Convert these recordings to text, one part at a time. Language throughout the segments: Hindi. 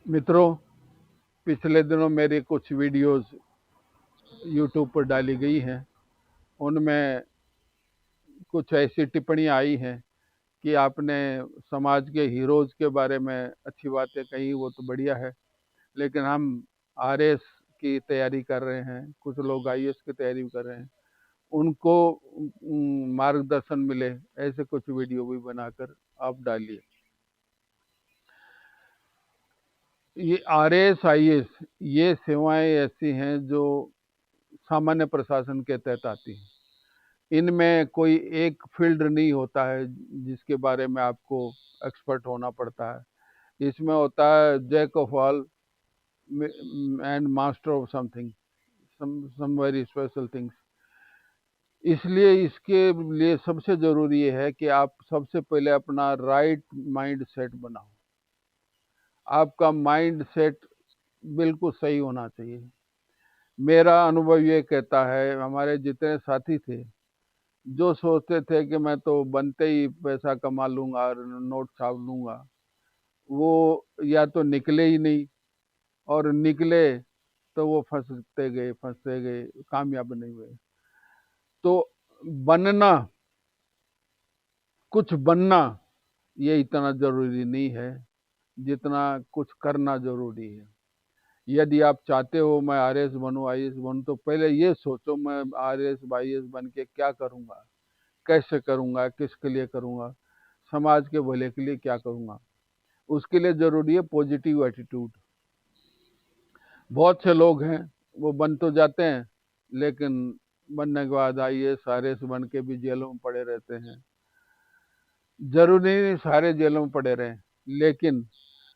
मित्रों, पिछले दिनों मेरी कुछ वीडियोस यूट्यूब पर डाली गई हैं। उनमें कुछ ऐसी टिप्पणियां आई हैं कि आपने समाज के हीरोज़ के बारे में अच्छी बातें कही, वो तो बढ़िया है, लेकिन हम आरएस की तैयारी कर रहे हैं, कुछ लोग आईएएस की तैयारी कर रहे हैं, उनको मार्गदर्शन मिले, ऐसे कुछ वीडियो भी बनाकर आप डालिए। ये आरएस आईएएस ये सेवाएं ऐसी हैं जो सामान्य प्रशासन के तहत आती हैं। इनमें कोई एक फील्ड नहीं होता है जिसके बारे में आपको एक्सपर्ट होना पड़ता है। इसमें होता है jack of all and master of something, some very special things. इसलिए इसके लिए सबसे जरूरी ये है कि आप सबसे पहले अपना राइट माइंड सेट बनाओ। आपका माइंड सेट बिल्कुल सही होना चाहिए। मेरा अनुभव ये कहता है, हमारे जितने साथी थे जो सोचते थे कि मैं तो बनते ही पैसा कमा लूंगा और नोट छाप लूंगा, वो या तो निकले ही नहीं, और निकले तो वो फंसते गए, कामयाब नहीं हुए। तो बनना, कुछ बनना ये इतना जरूरी नहीं है जितना कुछ करना जरूरी है। यदि आप चाहते हो मैं आरएस बनूं, आईएएस बनूं, तो पहले ये सोचो मैं आरएस आईएएस बन के क्या करूंगा, कैसे करूंगा, किसके लिए करूंगा, समाज के भले के लिए क्या करूंगा। उसके लिए जरूरी है पॉजिटिव एटीट्यूड। बहुत से लोग हैं वो बन तो जाते हैं, लेकिन बनने के बाद आईएएस आरएस बन के भी जेलों में पड़े रहते हैं। जरूरी नहीं सारे जेलों में पड़े रहे, लेकिन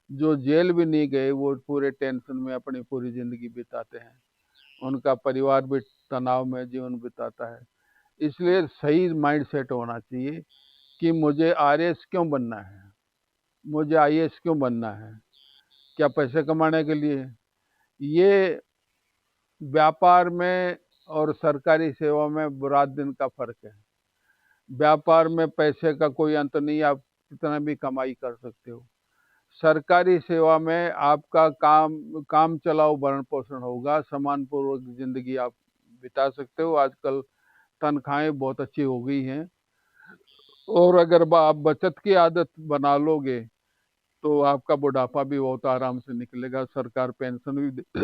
जो जेल भी नहीं गए वो पूरे टेंशन में अपनी पूरी जिंदगी बिताते हैं, उनका परिवार भी तनाव में जीवन बिताता है। इसलिए सही माइंड सेट होना चाहिए कि मुझे आरएस क्यों बनना है, मुझे आईएएस क्यों बनना है। क्या पैसे कमाने के लिए? ये व्यापार में और सरकारी सेवा में रात दिन का फर्क है। व्यापार में पैसे का कोई अंत नहीं, आप कितना भी कमाई कर सकते हो। सरकारी सेवा में आपका काम चलाओ भरण पोषण होगा, सम्मान पूर्वक जिंदगी आप बिता सकते हो। आजकल तनख्वाहें बहुत अच्छी हो गई हैं, और अगर आप बचत की आदत बना लोगे तो आपका बुढ़ापा भी बहुत आराम से निकलेगा। सरकार पेंशन भी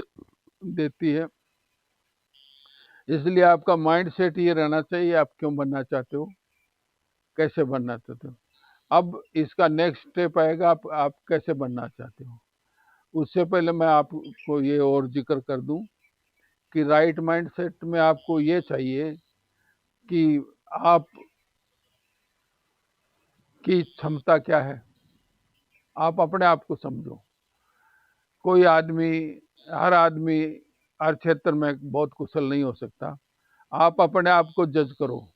देती है। इसलिए आपका माइंड सेट ये रहना चाहिए, आप क्यों बनना चाहते हो, कैसे बनना चाहते हो। अब इसका नेक्स्ट स्टेप आएगा, आप कैसे बनना चाहते हो। उससे पहले मैं आपको ये और जिक्र कर दूं कि राइट माइंड सेट में आपको ये चाहिए कि आप की क्षमता क्या है, आप अपने आप को समझो। कोई आदमी, हर आदमी हर क्षेत्र में बहुत कुशल नहीं हो सकता। आप अपने आप को जज करो,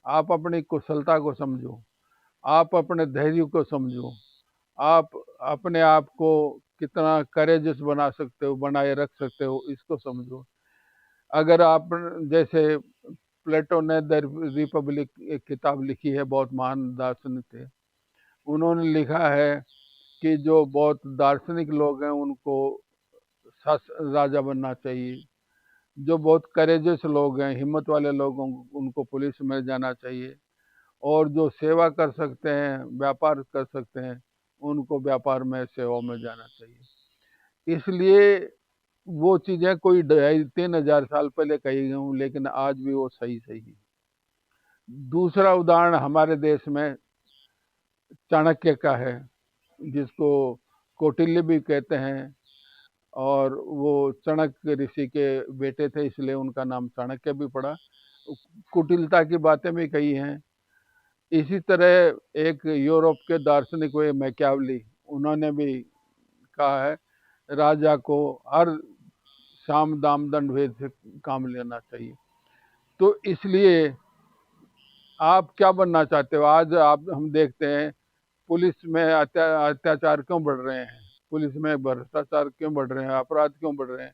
आप अपनी कुशलता को समझो, आप अपने धैर्य को समझो, आप अपने आप को कितना करेजियस बना सकते हो, बनाए रख सकते हो, इसको समझो। अगर आप, जैसे प्लेटो ने द रिपब्लिक एक किताब लिखी है, बहुत महान दार्शनिक थे, उन्होंने लिखा है कि जो बहुत दार्शनिक लोग हैं उनको राजा बनना चाहिए, जो बहुत करेजियस लोग हैं, हिम्मत वाले लोग उनको पुलिस में जाना चाहिए, और जो सेवा कर सकते हैं, व्यापार कर सकते हैं, उनको व्यापार में, सेवा में जाना चाहिए। इसलिए वो चीजें कोई 2,500-3,000 साल पहले कही गई हूँ, लेकिन आज भी वो सही सही है। दूसरा उदाहरण हमारे देश में चाणक्य का है, जिसको कौटिल्य भी कहते हैं, और वो चाणक्य ऋषि के बेटे थे, इसलिए उनका नाम चाणक्य भी पड़ा। कुटिलता की बातें भी कही हैं। इसी तरह एक यूरोप के दार्शनिक हुए मैकियावली, उन्होंने भी कहा है राजा को हर साम दाम दंड भेद से काम लेना चाहिए। तो इसलिए आप क्या बनना चाहते हो? आज आप, हम देखते हैं पुलिस में अत्याचार क्यों बढ़ रहे हैं, पुलिस में भ्रष्टाचार क्यों बढ़ रहे हैं, अपराध क्यों बढ़ रहे हैं?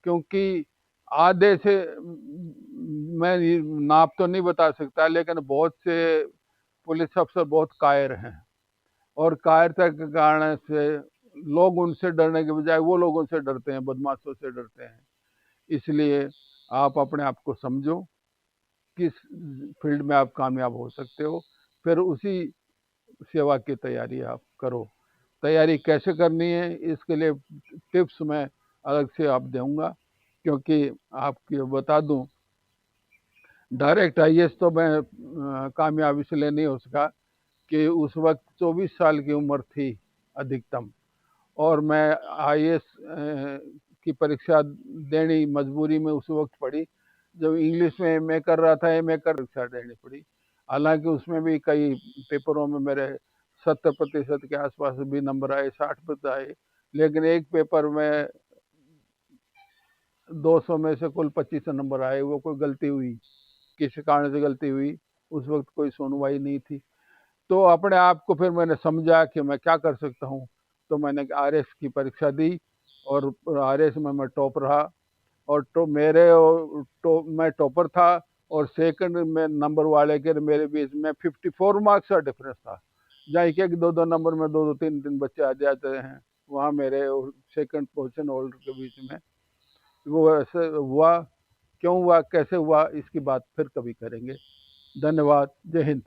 क्योंकि आधे से, मैं नाप तो नहीं बता सकता, लेकिन बहुत से पुलिस अफसर बहुत कायर हैं, और कायरता के कारण से लोग उनसे डरने के बजाय वो लोग उनसे डरते हैं, बदमाशों से डरते हैं। इसलिए आप अपने आप को समझो, किस फील्ड में आप कामयाब हो सकते हो, फिर उसी सेवा की तैयारी आप करो। तैयारी कैसे करनी है इसके लिए टिप्स मैं अलग से आप दूंगा, क्योंकि आपको बता दूं, डायरेक्ट आईएएस तो मैं कामयाब इसलिए नहीं हो सका कि उस वक्त 24 साल की उम्र थी अधिकतम, और मैं आईएएस की परीक्षा देनी मजबूरी में उस वक्त पड़ी जब इंग्लिश में एमए कर रहा था। एमए कर परीक्षा देनी पड़ी, हालांकि उसमें भी कई पेपरों में मेरे 70% के आसपास भी नंबर आए, 60% आए, लेकिन एक पेपर में 200 में से कुल 25 नंबर आए। वो कोई गलती हुई, किसी कारण से गलती हुई, उस वक्त कोई सुनवाई नहीं थी। तो अपने आप को फिर मैंने समझा कि मैं क्या कर सकता हूँ, तो मैंने आरएस की परीक्षा दी और आरएस में मैं टॉप रहा। और तो मैं टॉपर था, और सेकंड में नंबर वाले के मेरे बीच में 54 मार्क्स का डिफरेंस था। जहाँ एक एक 2-2 नंबर में 2-2 3-3 बच्चे आ जाते हैं, वहाँ मेरे सेकंड पोजीशन होल्डर के बीच में। वो ऐसे हुआ, क्यों हुआ, कैसे हुआ, इसकी बात फिर कभी करेंगे। धन्यवाद। जय हिंद।